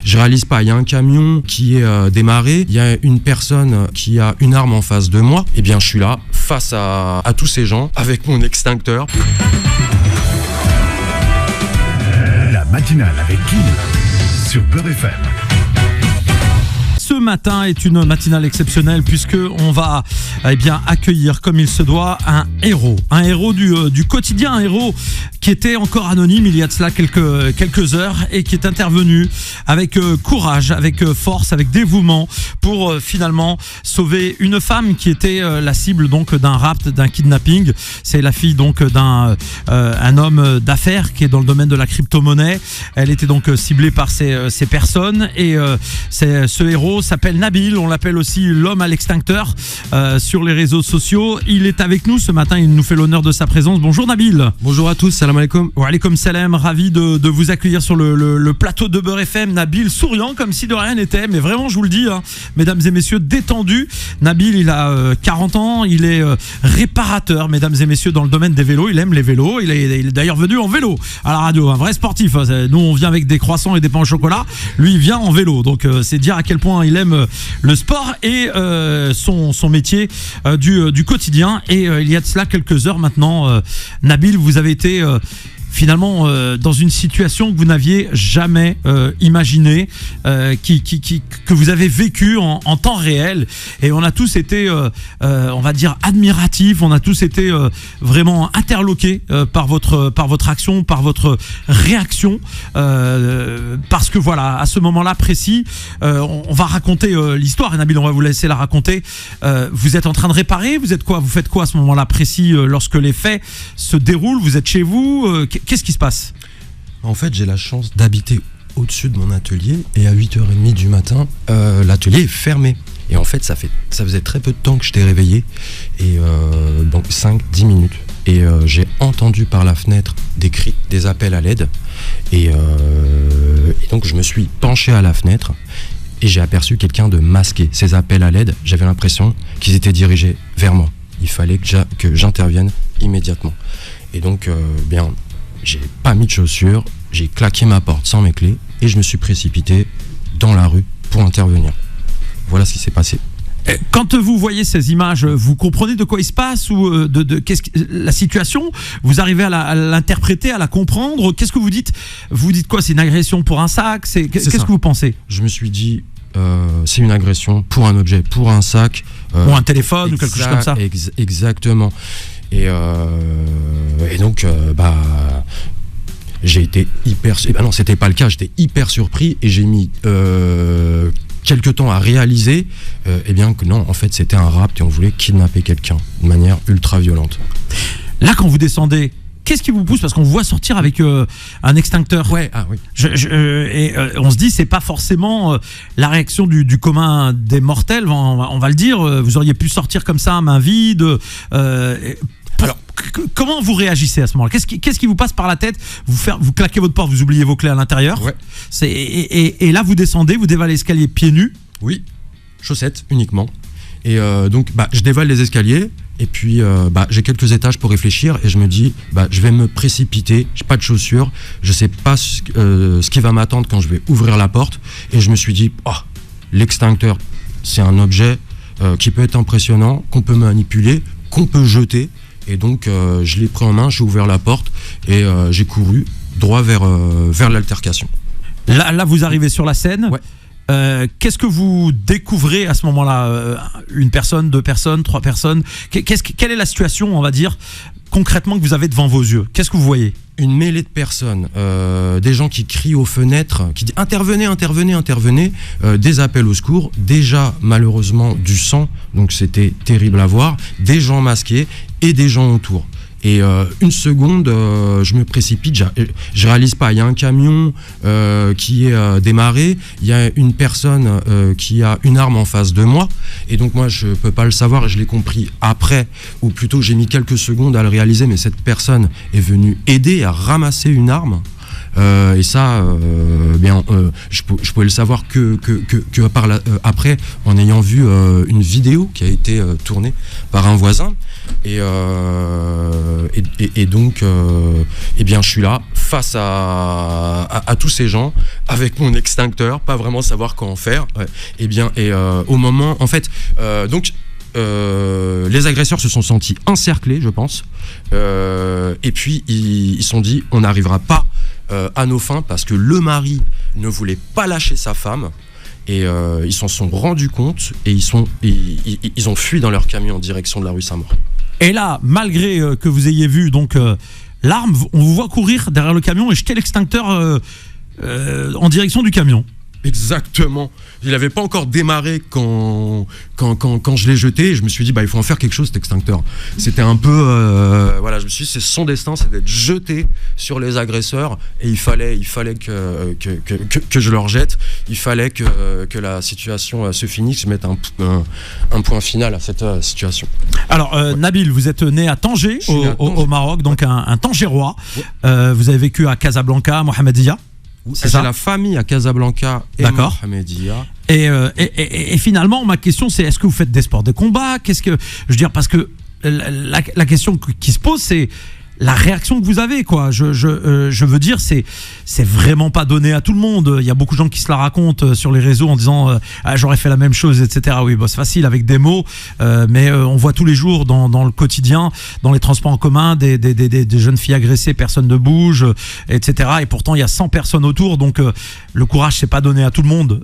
Je réalise pas, il y a un camion qui est démarré, il y a une personne qui a une arme en face de moi. Eh bien, je suis là, face à tous ces gens, avec mon extincteur. La matinale avec Kim sur Beurre FM. Ce matin est une matinale exceptionnelle puisque on va accueillir comme il se doit un héros du quotidien, un héros qui était encore anonyme il y a de cela quelques heures et qui est intervenu avec courage, avec force, avec dévouement pour finalement sauver une femme qui était la cible donc d'un rapt, d'un kidnapping. C'est la fille donc d'un homme d'affaires qui est dans le domaine de la crypto-monnaie. Elle était donc ciblée par ces personnes et ce héros s'appelle Nabil, on l'appelle aussi l'homme à l'extincteur sur les réseaux sociaux. Il est avec nous ce matin, il nous fait l'honneur de sa présence. Bonjour Nabil. Bonjour à tous, salam alaikum. Wa alaikum salam, ravi de vous accueillir sur le plateau de Beurre FM. Nabil souriant comme si de rien n'était, mais vraiment je vous le dis, mesdames et messieurs, détendu. Nabil, il a 40 ans, il est réparateur, mesdames et messieurs, dans le domaine des vélos. Il aime les vélos, il est d'ailleurs venu en vélo à la radio, un vrai sportif. Nous on vient avec des croissants et des pains au chocolat, lui il vient en vélo, donc c'est dire à quel point il aime le sport et son métier du quotidien. Et il y a de cela quelques heures maintenant, Nabil, vous avez été finalement dans une situation que vous n'aviez jamais imaginée, que vous avez vécue en temps réel, et on a tous été on va dire admiratifs, on a tous été vraiment interloqués par votre action, par votre réaction, parce que voilà, à ce moment-là précis, on va raconter l'histoire, et Nabil, on va vous laisser la raconter. Vous êtes en train de réparer, vous faites quoi à ce moment-là précis lorsque les faits se déroulent? Vous êtes chez vous, qu'est-ce qui se passe? En fait, j'ai la chance d'habiter au-dessus de mon atelier et à 8h30 du matin, l'atelier est fermé. Et en fait, ça faisait très peu de temps que j'étais réveillé, et donc 5-10 minutes. Et j'ai entendu par la fenêtre des cris, des appels à l'aide. Et donc je me suis penché à la fenêtre et j'ai aperçu quelqu'un de masqué. Ces appels à l'aide, j'avais l'impression qu'ils étaient dirigés vers moi. Il fallait que j'intervienne immédiatement. Et donc, j'ai pas mis de chaussures, j'ai claqué ma porte sans mes clés et je me suis précipité dans la rue pour intervenir. Voilà ce qui s'est passé. Quand vous voyez ces images, vous comprenez de quoi il se passe ou la situation? Vous arrivez à l'interpréter, à la comprendre? Qu'est-ce que vous dites? Vous dites quoi? C'est une agression pour un sac? Qu'est-ce que vous pensez? Je me suis dit, c'est une agression pour un objet, pour un sac. Pour un téléphone ou quelque chose comme ça. Exactement. Et donc, j'ai été non, c'était pas le cas. J'étais hyper surpris et j'ai mis quelques temps à réaliser que non, en fait, c'était un rapt et on voulait kidnapper quelqu'un de manière ultra violente. Là, quand vous descendez, qu'est-ce qui vous pousse? Parce qu'on vous voit sortir avec un extincteur. Ouais, ah oui. On se dit, c'est pas forcément la réaction du commun des mortels, on va le dire. Vous auriez pu sortir comme ça, main vide. Alors, comment vous réagissez à ce moment-là? Qu'est-ce qui vous passe par la tête? Vous claquez votre porte, vous oubliez vos clés à l'intérieur. Ouais. Et là, vous descendez, vous dévalez l'escalier pieds nus. Oui, chaussettes uniquement. Et donc, je dévale les escaliers. Et puis, j'ai quelques étages pour réfléchir. Et je me dis, je vais me précipiter. J'ai pas de chaussures. Je sais pas ce qui va m'attendre quand je vais ouvrir la porte. Et je me suis dit, l'extincteur, c'est un objet qui peut être impressionnant, qu'on peut manipuler, qu'on peut jeter. Et donc, je l'ai pris en main, j'ai ouvert la porte et j'ai couru droit vers l'altercation. Là, vous arrivez sur la scène. Ouais. Qu'est-ce que vous découvrez à ce moment-là? Une personne, 2 personnes, 3 personnes? Quelle est la situation, on va dire, concrètement, que vous avez devant vos yeux? Qu'est-ce que vous voyez? Une mêlée de personnes, des gens qui crient aux fenêtres, qui disent « Intervenez, intervenez, intervenez », des appels au secours, déjà malheureusement du sang, donc c'était terrible à voir, des gens masqués et des gens autour. Et une seconde, je me précipite, je réalise pas, il y a un camion qui est démarré, il y a une personne qui a une arme en face de moi, et donc moi je peux pas le savoir, et je l'ai compris après, ou plutôt j'ai mis quelques secondes à le réaliser, mais cette personne est venue aider à ramasser une arme. Et ça, je pouvais le savoir que après, en ayant vu une vidéo qui a été tournée par un voisin. Et donc, je suis là face à tous ces gens avec mon extincteur, pas vraiment savoir quoi en faire. Au moment, en fait, les agresseurs se sont sentis encerclés, je pense. Et puis ils se sont dit, on n'arrivera pas à nos fins parce que le mari ne voulait pas lâcher sa femme. Et ils s'en sont rendus compte et ils ont fui dans leur camion en direction de la rue Saint-Maur. Et là, malgré que vous ayez vu donc l'arme, on vous voit courir derrière le camion et jeter l'extincteur en direction du camion. Exactement. Il n'avait pas encore démarré quand je l'ai jeté. Et je me suis dit, il faut en faire quelque chose, cet extincteur. C'était un peu... je me suis dit, c'est son destin, c'est d'être jeté sur les agresseurs. Et il fallait que je leur jette. Il fallait que la situation se finisse, mettre un point final à cette situation. Alors, Nabil, vous êtes né à Tanger, au Maroc, donc un Tangérois. Ouais. Vous avez vécu à Casablanca, Mohamedia. C'est la famille à Casablanca et Mohamedia. Et finalement, ma question, c'est est-ce que vous faites des sports de combat ? Je veux dire, parce que la question qui se pose, c'est la réaction que vous avez, quoi. Je veux dire, c'est vraiment pas donné à tout le monde. Il y a beaucoup de gens qui se la racontent sur les réseaux en disant j'aurais fait la même chose, etc. Oui, c'est facile avec des mots, mais on voit tous les jours dans le quotidien, dans les transports en commun, des jeunes filles agressées, personne ne bouge, etc. Et pourtant, il y a 100 personnes autour, donc le courage, c'est pas donné à tout le monde.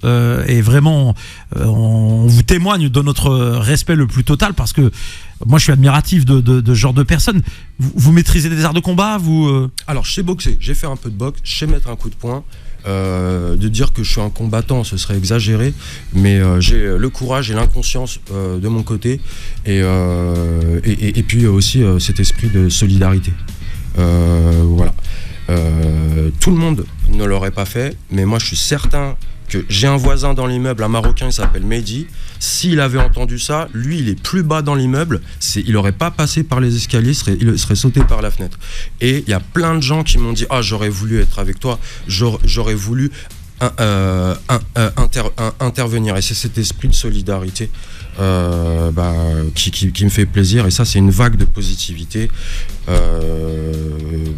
Et vraiment, on vous témoigne de notre respect le plus total parce que moi, je suis admiratif de ce genre de personnes. Vous maîtrisez des arts de combat, Alors, je sais boxer. J'ai fait un peu de boxe. Je sais mettre un coup de poing. De dire que je suis un combattant, ce serait exagéré. Mais j'ai le courage et l'inconscience de mon côté. Et puis aussi cet esprit de solidarité. Voilà. Tout le monde ne l'aurait pas fait. Mais moi, je suis certain que j'ai un voisin dans l'immeuble, un Marocain, il s'appelle Mehdi. S'il avait entendu ça, lui, il est plus bas dans l'immeuble. Il n'aurait pas passé par les escaliers, il serait sauté par la fenêtre. Et il y a plein de gens qui m'ont dit « Ah, j'aurais voulu être avec toi, j'aurais voulu intervenir. » Et c'est cet esprit de solidarité qui me fait plaisir. Et ça, c'est une vague de positivité.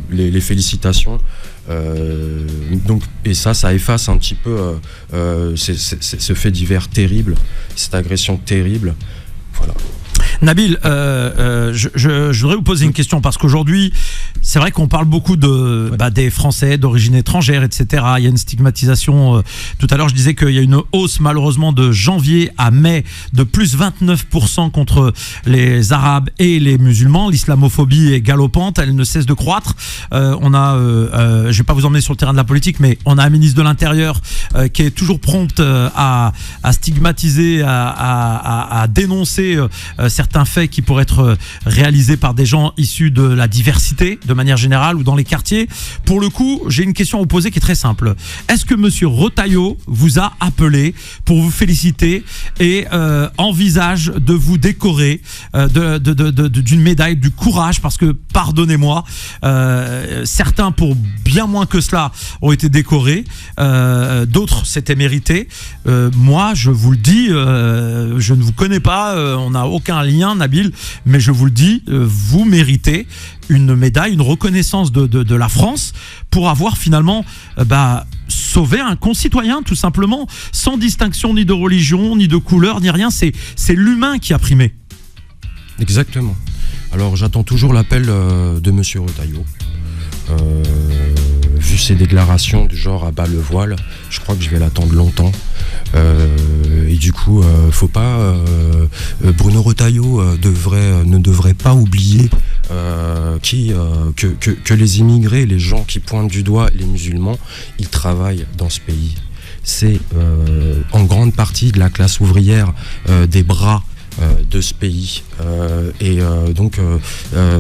Les félicitations. Et ça efface un petit peu ce fait divers terrible, cette agression terrible. Voilà. Nabil, je voudrais vous poser une question parce qu'aujourd'hui, c'est vrai qu'on parle beaucoup des Français d'origine étrangère, etc. Il y a une stigmatisation. Tout à l'heure, je disais qu'il y a une hausse malheureusement de janvier à mai de plus 29% contre les Arabes et les musulmans. L'islamophobie est galopante, elle ne cesse de croître. Je vais pas vous emmener sur le terrain de la politique, mais on a un ministre de l'Intérieur qui est toujours prompte à stigmatiser, à dénoncer certains faits qui pourraient être réalisés par des gens issus de la diversité de manière générale ou dans les quartiers. Pour le coup, j'ai une question à vous poser qui est très simple. Est-ce que monsieur Retailleau vous a appelé pour vous féliciter et envisage de vous décorer d'une médaille du courage? Parce que, pardonnez-moi, certains pour bien moins que cela ont été décorés, d'autres c'était mérité. Moi, je vous le dis, je ne vous connais pas, on n'a aucun lien, Nabil, mais je vous le dis, vous méritez une médaille, une reconnaissance de la France pour avoir finalement sauvé un concitoyen, tout simplement, sans distinction ni de religion, ni de couleur, ni rien. C'est l'humain qui a primé. Exactement. Alors j'attends toujours l'appel de monsieur Retailleau. Vu ses déclarations du genre à bas le voile, je crois que je vais l'attendre longtemps. Et du coup, faut pas. Bruno Retailleau ne devrait pas oublier que les immigrés, les gens qui pointent du doigt les musulmans, ils travaillent dans ce pays. C'est en grande partie de la classe ouvrière des bras de ce pays. Donc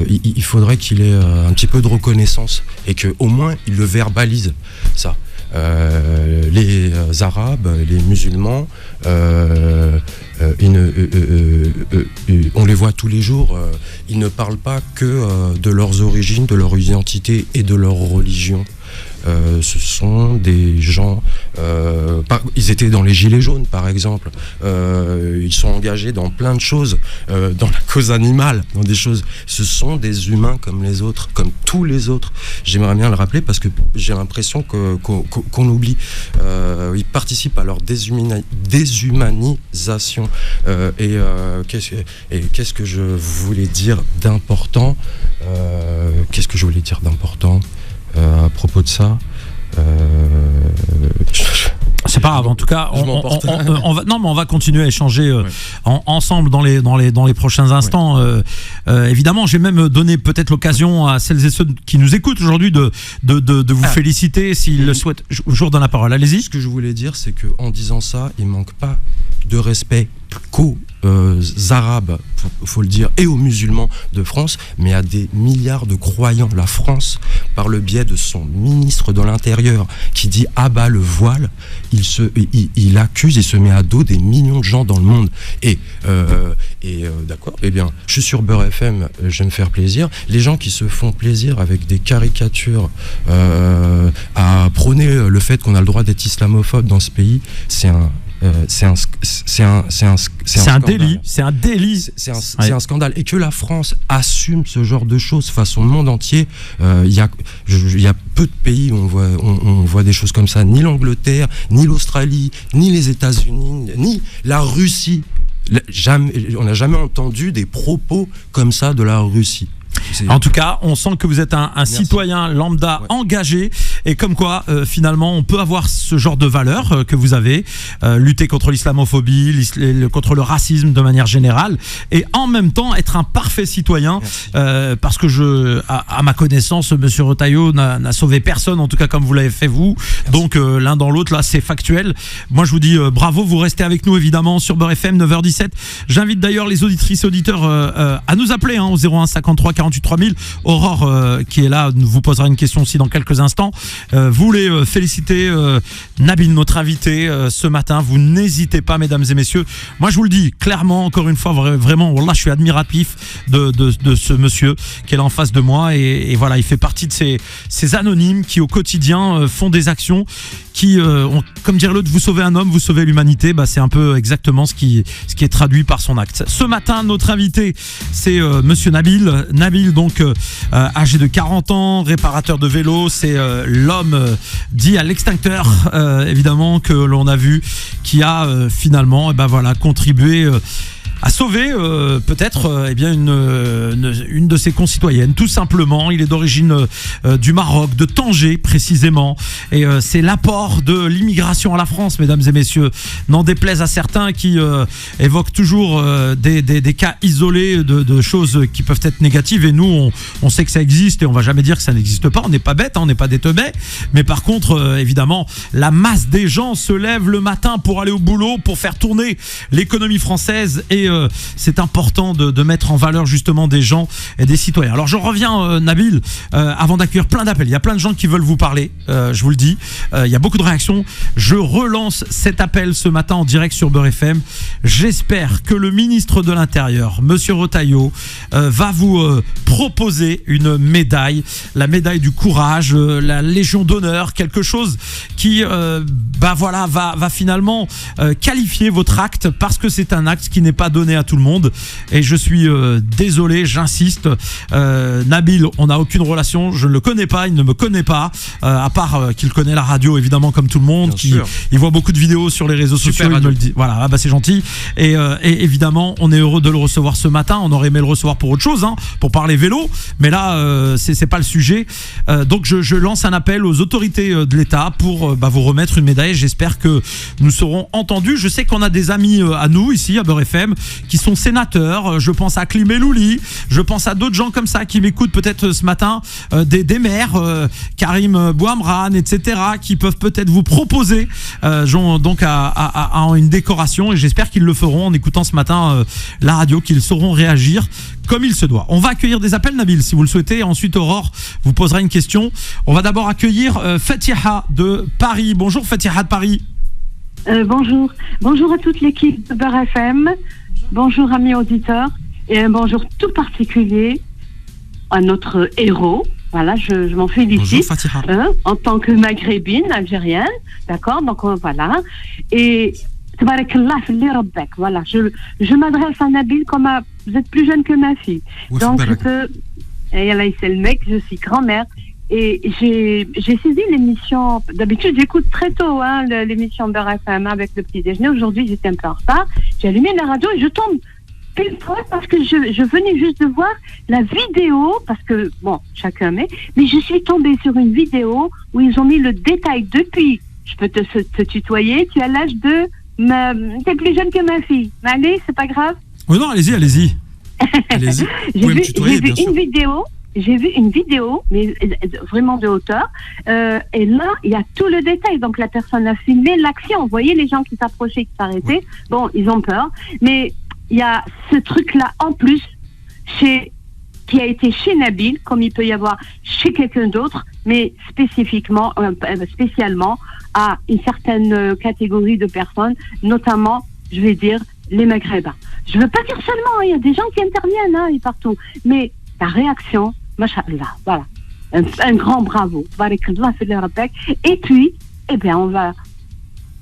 il faudrait qu'il ait un petit peu de reconnaissance et qu'au moins il le verbalise, ça. Les Arabes, les musulmans, on les voit tous les jours, ils ne parlent pas que de leurs origines, de leur identité et de leur religion. Ce sont des gens, ils étaient dans les Gilets jaunes par exemple, ils sont engagés dans plein de choses, dans la cause animale, dans des choses. Ce sont des humains comme les autres, comme tous les autres. J'aimerais bien le rappeler parce que j'ai l'impression qu'on oublie. Ils participent à leur déshumanisation. Qu'est-ce que je voulais dire d'important à propos de ça? C'est pas grave. En tout cas, on va continuer à échanger ensemble dans les prochains instants. Évidemment, j'ai même donné peut-être l'occasion à celles et ceux qui nous écoutent aujourd'hui de vous féliciter s'ils le souhaitent. Je vous donne la parole. Allez-y. Ce que je voulais dire, c'est que en disant ça, il manque pas de respect qu'aux Arabes, faut le dire, et aux musulmans de France, mais à des milliards de croyants. La France, par le biais de son ministre de l'Intérieur, qui dit abat le voile, il accuse et se met à dos des millions de gens dans le monde. D'accord, eh bien, je suis sur Beurre FM, je vais me faire plaisir. Les gens qui se font plaisir avec des caricatures à prôner le fait qu'on a le droit d'être islamophobe dans ce pays, c'est un délit. C'est un délit. C'est un scandale. Et que la France assume ce genre de choses face au monde entier. Il y a peu de pays où on voit des choses comme ça. Ni l'Angleterre, ni l'Australie, ni les États-Unis, ni la Russie. On n'a jamais entendu des propos comme ça de la Russie. En tout cas, on sent que vous êtes un citoyen lambda engagé, et comme quoi finalement on peut avoir ce genre de valeurs que vous avez, lutter contre l'islamophobie, contre le racisme de manière générale, et en même temps être un parfait citoyen, parce que à ma connaissance, Monsieur Retailleau n'a sauvé personne, en tout cas comme vous l'avez fait vous. Donc l'un dans l'autre, là c'est factuel. Moi je vous dis bravo, vous restez avec nous évidemment sur Beurre FM 9h17. J'invite d'ailleurs les auditrices et auditeurs à nous appeler au 01 53 48 3000. Aurore qui est là vous posera une question aussi dans quelques instants. Vous voulez féliciter Nabil, notre invité ce matin, vous n'hésitez pas mesdames et messieurs. Moi je vous le dis clairement, encore une fois, vraiment wallah, je suis admiratif de ce monsieur qui est là en face de moi, et voilà, il fait partie de ces anonymes qui au quotidien font des actions qui ont, comme dirait l'autre, vous sauvez un homme, vous sauvez l'humanité. C'est un peu exactement ce qui est traduit par son acte. Ce matin, notre invité, c'est monsieur Nabil. Nabil, donc âgé de 40 ans, réparateur de vélo. C'est l'homme dit à l'extincteur, évidemment, que l'on a vu, qui a finalement contribué à sauver peut-être une de ses concitoyennes, tout simplement. Il est d'origine du Maroc, de Tanger précisément, et c'est l'apport de l'immigration à la France, mesdames et messieurs. N'en déplaise à certains qui évoquent toujours des cas isolés de choses qui peuvent être négatives, et nous on sait que ça existe, et on va jamais dire que ça n'existe pas. On n'est pas bête, on n'est pas des teubés, mais par contre évidemment la masse des gens se lève le matin pour aller au boulot, pour faire tourner l'économie française, et c'est important de mettre en valeur justement des gens et des citoyens. Alors je reviens Nabil, avant d'accueillir plein d'appels. Il y a plein de gens qui veulent vous parler, je vous le dis, il y a beaucoup de réactions. Je relance cet appel ce matin en direct sur Beurre FM. J'espère que le ministre de l'Intérieur, monsieur Retailleau, va vous proposer une médaille, la médaille du courage, la Légion d'honneur, quelque chose qui va finalement qualifier votre acte, parce que c'est un acte qui n'est pas donné à tout le monde. Et je suis désolé, j'insiste, Nabil, on n'a aucune relation, je ne le connais pas, il ne me connaît pas, à part qu'il connaît la radio évidemment comme tout le monde, il voit beaucoup de vidéos sur les réseaux sociaux, il me le dit. Voilà, c'est gentil, et évidemment on est heureux de le recevoir ce matin. On aurait aimé le recevoir pour autre chose, pour parler vélo, mais là c'est pas le sujet. Donc je lance un appel aux autorités de l'État pour vous remettre une médaille. J'espère que nous serons entendus. Je sais qu'on a des amis à nous ici à Beurre FM qui sont sénateurs. Je pense à Klimelouli, je pense à d'autres gens comme ça qui m'écoutent peut-être ce matin, des maires, Karim Bouamran, etc., qui peuvent peut-être vous proposer donc à une décoration, et j'espère qu'ils le feront en écoutant ce matin la radio, qu'ils sauront réagir comme il se doit. On va accueillir des appels, Nabil, si vous le souhaitez. Ensuite, Aurore vous posera une question. On va d'abord accueillir Fatiha de Paris. Bonjour Fatiha de Paris. Bonjour. Bonjour à toute l'équipe de Beurre FM. Bonjour amis auditeurs. Et un bonjour tout particulier à notre héros, Voilà, je m'en Bonjour félicite. Fatiha. En tant que maghrébine, algérienne, d'accord, donc voilà. Et tabarakallah fili rabbek, voilà, je m'adresse à Nabil comme à, vous êtes plus jeune que ma fille. Donc je peux, et là c'est le mec, je suis grand-mère. Et j'ai saisi l'émission, d'habitude j'écoute très tôt l'émission Beurre FM avec le petit déjeuner. Aujourd'hui j'étais un peu en retard, j'ai allumé la radio et je tombe pile poil parce que je venais juste de voir la vidéo, parce que bon, chacun mais je suis tombée sur une vidéo où ils ont mis le détail depuis, je peux te tutoyer, tu as l'âge de, t'es plus jeune que ma fille, mais allez, c'est pas grave. Oui non, allez-y. Allez-y. Vous pouvez me tutoyer, bien sûr. J'ai vu une vidéo, mais vraiment de hauteur, et là, il y a tout le détail. Donc, la personne a filmé l'action. Vous voyez les gens qui s'approchaient, qui s'arrêtaient. Oui. Bon, ils ont peur. Mais il y a ce truc-là en plus, qui a été chez Nabil, comme il peut y avoir chez quelqu'un d'autre, mais spécialement à une certaine catégorie de personnes, notamment, je vais dire, les Maghrébins. Je ne veux pas dire seulement, il y a des gens qui interviennent et partout, mais la réaction, machallah, voilà, un grand bravo. Et puis, on va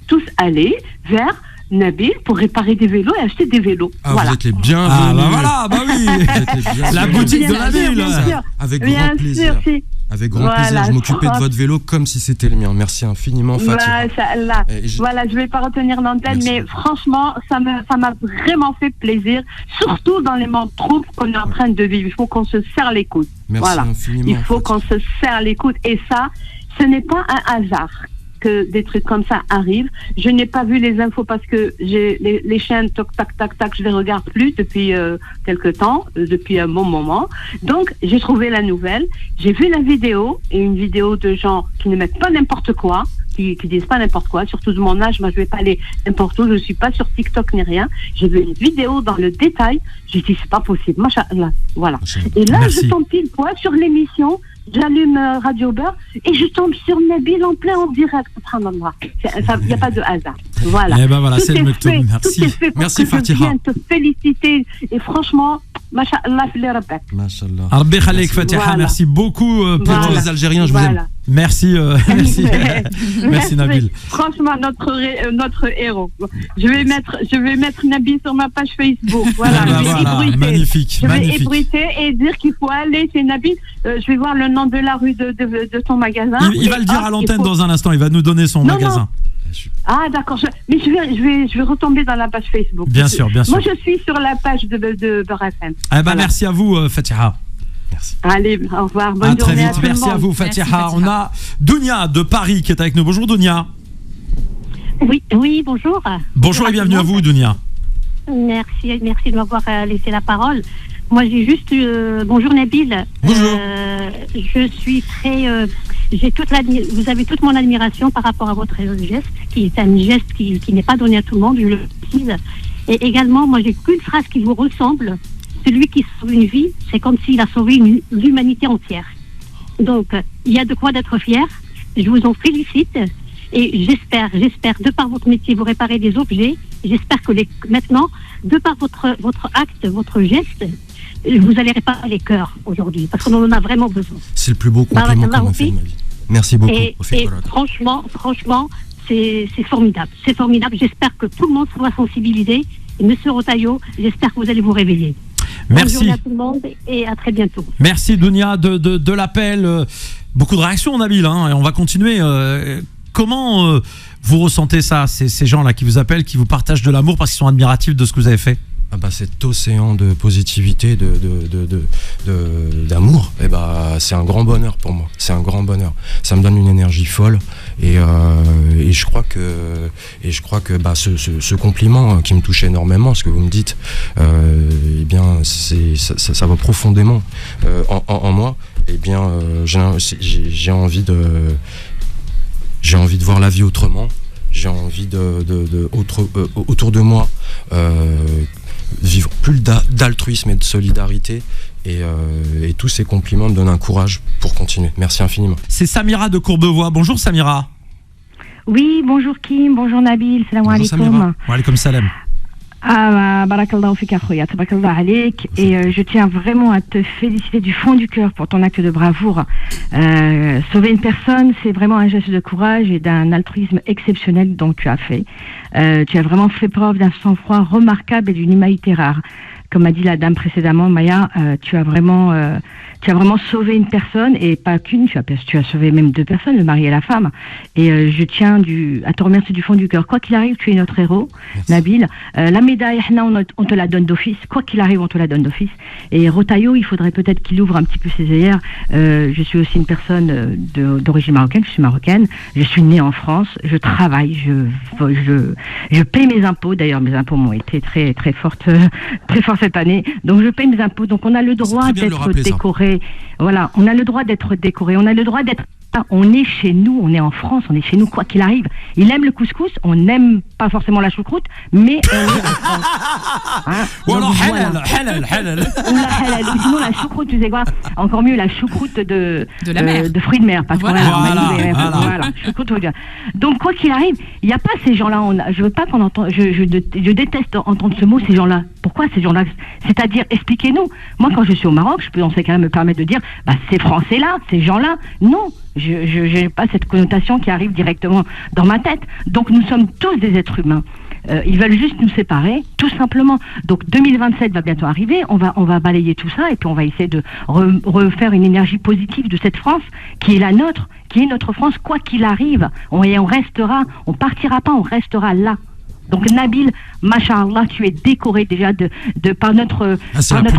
tous aller vers Nabil pour réparer des vélos et acheter des vélos. Voilà. Vous êtes les bienvenus. Oui. La boutique de Nabil. Bien sûr. Avec grand plaisir. Avec grand plaisir, je m'occupais de votre vélo comme si c'était le mien. Merci infiniment, Fatiha. Voilà, je vais pas retenir l'antenne, mais franchement, ça m'a vraiment fait plaisir, surtout dans les moments de troubles qu'on est en train de vivre. Il faut qu'on se serre les coudes. Merci infiniment. Il faut qu'on se serre les coudes. Et ça, ce n'est pas un hasard que des trucs comme ça arrivent. Je n'ai pas vu les infos parce que j'ai les chaînes toc tac tac tac, je les regarde plus depuis quelque temps, depuis un bon moment. Donc j'ai trouvé la nouvelle, j'ai vu la vidéo, et une vidéo de gens qui ne mettent pas n'importe quoi, qui disent pas n'importe quoi, surtout de mon âge. Moi je vais pas aller n'importe où, je suis pas sur TikTok ni rien. J'ai vu une vidéo dans le détail, j'ai dit c'est pas possible, machallah, voilà. Et là je tombe pile poil sur l'émission. J'allume Radio Beurre et je tombe sur Nabil en plein en direct. Il n'y a pas de hasard. Voilà. Et voilà, c'est le Mektoum. Merci. Tout est fait pour merci que Fatiha. Je vienne te féliciter. Et franchement, Masha'Allah, fili rabbek. Mashallah. Rabbi Khalek Fatiha, Voilà. merci beaucoup pour tous les Algériens, je vous aime. Merci, merci Nabil. Franchement, notre héros. Je vais mettre Nabil sur ma page Facebook. Voilà, magnifique. Je vais ébruiter et dire qu'il faut aller chez Nabil. Je vais voir le nom de la rue de ton magasin. Il va le dire à l'antenne dans un instant. Il va nous donner son magasin. Non. Ah d'accord, mais je vais retomber dans la page Facebook. Bien sûr. Moi je suis sur la page de Beurre FM. Voilà. Merci à vous Fatiha. Merci. Allez, au revoir, bonne très journée vite. à tout le monde. Merci à vous Fatiha. On a Dounia de Paris qui est avec nous. Bonjour Dounia. Oui, bonjour. Bonjour et bienvenue à vous Dounia. Merci de m'avoir laissé la parole. Moi j'ai juste bonjour Nabil. Bonjour. Je suis très vous avez toute mon admiration par rapport à votre geste, qui est un geste qui n'est pas donné à tout le monde, je le précise. Et également, moi, j'ai qu'une phrase qui vous ressemble. Celui qui sauve une vie, c'est comme s'il a sauvé l'humanité entière. Donc, il y a de quoi d'être fier. Je vous en félicite. Et j'espère, de par votre métier, vous réparez des objets. J'espère que maintenant, de par votre acte, votre geste, vous allez réparer les cœurs aujourd'hui, parce qu'on en a vraiment besoin. C'est le plus beau compliment qu'on m'a fait de ma vie. Merci beaucoup. Et franchement, c'est formidable. C'est formidable. J'espère que tout le monde sera sensibilisé. Et Monsieur Rotaillot, j'espère que vous allez vous réveiller. Merci. Bonjour à tout le monde et à très bientôt. Merci Dounia de l'appel. Beaucoup de réactions Nabil, et on va continuer. Comment vous ressentez ça, ces gens-là qui vous appellent, qui vous partagent de l'amour parce qu'ils sont admiratifs de ce que vous avez fait? Cet océan de positivité, d'amour, c'est un grand bonheur pour moi. C'est un grand bonheur. Ça me donne une énergie folle et je crois que ce compliment qui me touche énormément, ce que vous me dites, ça va profondément en moi. J'ai envie de voir la vie autrement. J'ai envie autour de moi. Vivre plus d'altruisme et de solidarité et tous ces compliments me donnent un courage pour continuer. Merci infiniment. C'est Samira de Courbevoie. Bonjour Samira. Oui, bonjour Kim, bonjour Nabil, salam alaikum. Wa alaikum salam. Barakallahu fik akhoya, tabarakallah alik. Et je tiens vraiment à te féliciter du fond du cœur pour ton acte de bravoure. Sauver une personne, c'est vraiment un geste de courage et d'un altruisme exceptionnel dont tu as fait. Tu as vraiment fait preuve d'un sang-froid remarquable et d'une humanité rare. Comme a dit la dame précédemment, Maya, tu as vraiment sauvé une personne, et pas qu'une, tu as sauvé même 2 personnes, le mari et la femme. Et je tiens à te remercier du fond du cœur. Quoi qu'il arrive, tu es notre héros. Merci. Nabil. La médaille, on te la donne d'office. Quoi qu'il arrive, on te la donne d'office. Et Rotayo, il faudrait peut-être qu'il ouvre un petit peu ses œillères. Je suis aussi une personne d'origine marocaine, je suis marocaine. Je suis née en France, je travaille, je paye mes impôts. D'ailleurs, mes impôts m'ont été très, très fortes cette année. Donc, je paye mes impôts. Donc, on a le droit d'être décoré. Voilà, on a le droit d'être décoré, on a le droit d'être... On est chez nous, on est en France, on est chez nous, quoi qu'il arrive. Il aime le couscous, on n'aime pas forcément la choucroute, mais on est en France. Hein? Ou alors halal. Ou sinon la choucroute, tu sais quoi, encore mieux la choucroute de la mer. De fruits de mer. Parce voilà. Choucroute, donc quoi qu'il arrive, il n'y a pas ces gens-là, je veux pas qu'on entende, je déteste entendre ce mot, ces gens-là. Pourquoi ces gens-là? C'est-à-dire, expliquez-nous. Moi, quand je suis au Maroc, je peux dans ces cas-là me permettre de dire, ces Français-là, ces gens-là, non. Je n'ai pas cette connotation qui arrive directement dans ma tête. Donc nous sommes tous des êtres humains. Ils veulent juste nous séparer, tout simplement. Donc 2027 va bientôt arriver, on va balayer tout ça et puis on va essayer de refaire une énergie positive de cette France qui est la nôtre, qui est notre France, quoi qu'il arrive. On restera, on partira pas, on restera là. Donc Nabil, Masha'Allah, tu es décoré déjà par notre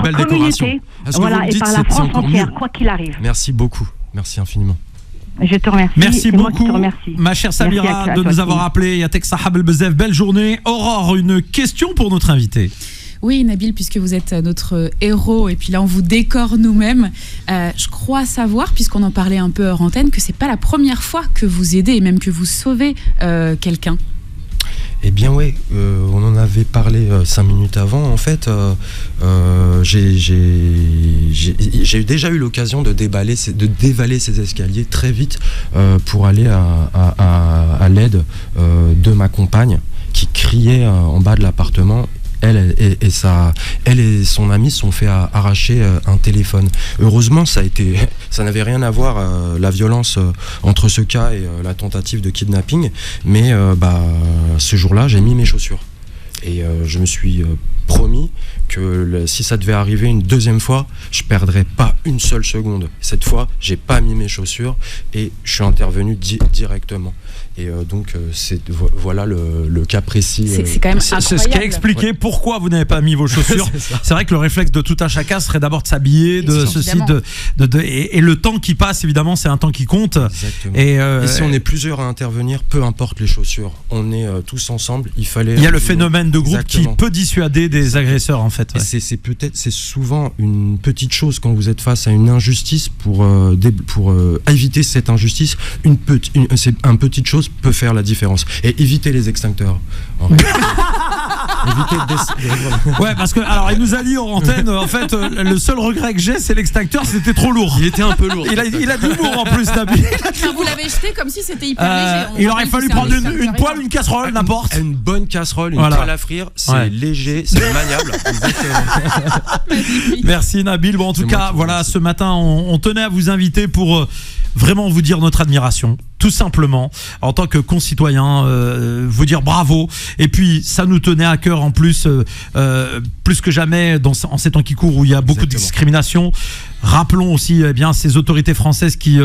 communauté, voilà, et par la France entière, quoi qu'il arrive. Merci beaucoup, merci infiniment. Je te remercie. Merci beaucoup, ma chère Samira, de nous avoir appelé. Yatek Sahab El Bezef, belle journée. Aurore, une question pour notre invité. Oui, Nabil, puisque vous êtes notre héros et puis là on vous décore nous-mêmes, je crois savoir, puisqu'on en parlait un peu hors antenne, que c'est pas la première fois que vous aidez et même que vous sauvez quelqu'un. Eh bien oui, on en avait parlé 5 minutes avant. En fait, j'ai déjà eu l'occasion de dévaler ces escaliers très vite pour aller à l'aide de ma compagne qui criait en bas de l'appartement. Elle et son ami se sont fait arracher un téléphone. Heureusement, ça n'avait rien à voir, la violence entre ce cas et la tentative de kidnapping. Mais ce jour-là, j'ai mis mes chaussures. Et je me suis promis que si ça devait arriver une deuxième fois, je perdrais pas une seule seconde. Cette fois, j'ai pas mis mes chaussures et je suis intervenu directement. Et donc, voilà le cas précis. C'est quand même incroyable. C'est ce qui a expliqué pourquoi vous n'avez pas mis vos chaussures. C'est vrai que le réflexe de tout un chacun serait d'abord de s'habiller, et le temps qui passe, évidemment, c'est un temps qui compte. Exactement. Et si on est plusieurs à intervenir, peu importe les chaussures, on est tous ensemble. Il y a le phénomène de groupe qui peut dissuader des agresseurs, en fait. Ouais. C'est souvent une petite chose quand vous êtes face à une injustice pour éviter cette injustice. Une petite chose peut faire la différence. Et éviter les extincteurs. Ouais, parce que alors il nous a dit en antenne, en fait, le seul regret que j'ai, c'est l'extincteur, c'était trop lourd. Il était un peu lourd. Il a de l'humour en plus, Nabil. Vous l'avez jeté comme si c'était hyper léger. Il aurait fallu prendre une poêle, une casserole, n'importe. Une bonne casserole, une poêle à frire, c'est léger, c'est maniable. Merci Nabil. Bon, en tout cas, voilà, ce matin, on tenait à vous inviter pour vraiment vous dire notre admiration. Tout simplement, en tant que concitoyen, vous dire bravo. Et puis, ça nous tenait à cœur en plus, plus que jamais en ces temps qui courent où il y a beaucoup de discrimination. Rappelons aussi ces autorités françaises qui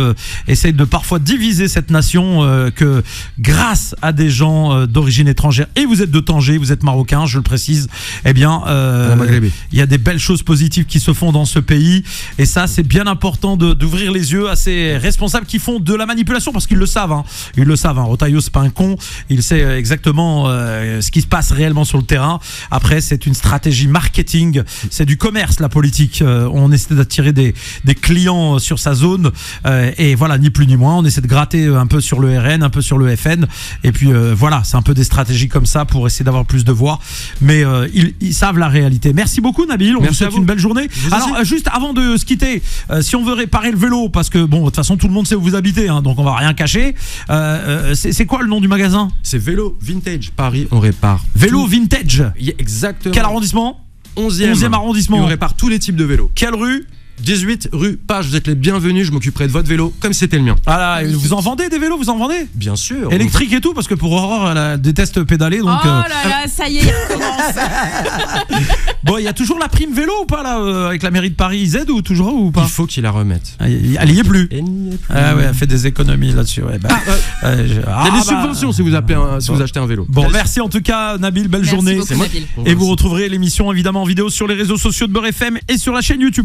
essayent de parfois diviser cette nation, que grâce à des gens d'origine étrangère, et vous êtes de Tanger, vous êtes marocain, je le précise, il y a des belles choses positives qui se font dans ce pays. Et ça, c'est bien important d'ouvrir les yeux à ces responsables qui font de la manipulation, parce qu'ils le savent. Ils le savent. Rotayo, c'est pas un con. Il sait exactement ce qui se passe réellement sur le terrain. Après, c'est une stratégie marketing. C'est du commerce, la politique. On essaie d'attirer des clients sur sa zone. Et voilà, ni plus ni moins. On essaie de gratter un peu sur le RN, un peu sur le FN. Et puis voilà, c'est un peu des stratégies comme ça pour essayer d'avoir plus de voix. Mais ils savent la réalité. Merci beaucoup, Nabil. On vous souhaite une belle journée. Alors, juste avant de se quitter, si on veut réparer le vélo, parce que bon, de toute façon, tout le monde sait où vous habitez, hein, donc on va rien cacher. C'est quoi le nom du magasin? C'est Vélo Vintage Paris, on répare. Vélo Vintage. Exactement. Quel arrondissement? 11e arrondissement. Et on répare tous les types de vélos. Quelle rue? 18 rue Page, vous êtes les bienvenus, je m'occuperai de votre vélo comme c'était le mien. Voilà, vous en vendez des vélos, vous en vendez? Bien sûr. Électrique et tout, parce que pour Aurore, elle déteste pédaler, donc... Oh là là, ça y est, il recommence. Bon, il y a toujours la prime vélo ou pas, là, avec la mairie de Paris? Ils aident ou toujours ou pas? Il faut qu'ils la remettent. Elle y est plus. Elle n'y est plus. Ah ouais, elle fait des économies là-dessus. Ouais, il y a des subventions si vous achetez un vélo. Bon, merci en tout cas, Nabil, belle Merci journée. beaucoup, Nabil. Et vous retrouverez l'émission évidemment en vidéo sur les réseaux sociaux de Beurre FM et sur la chaîne YouTube.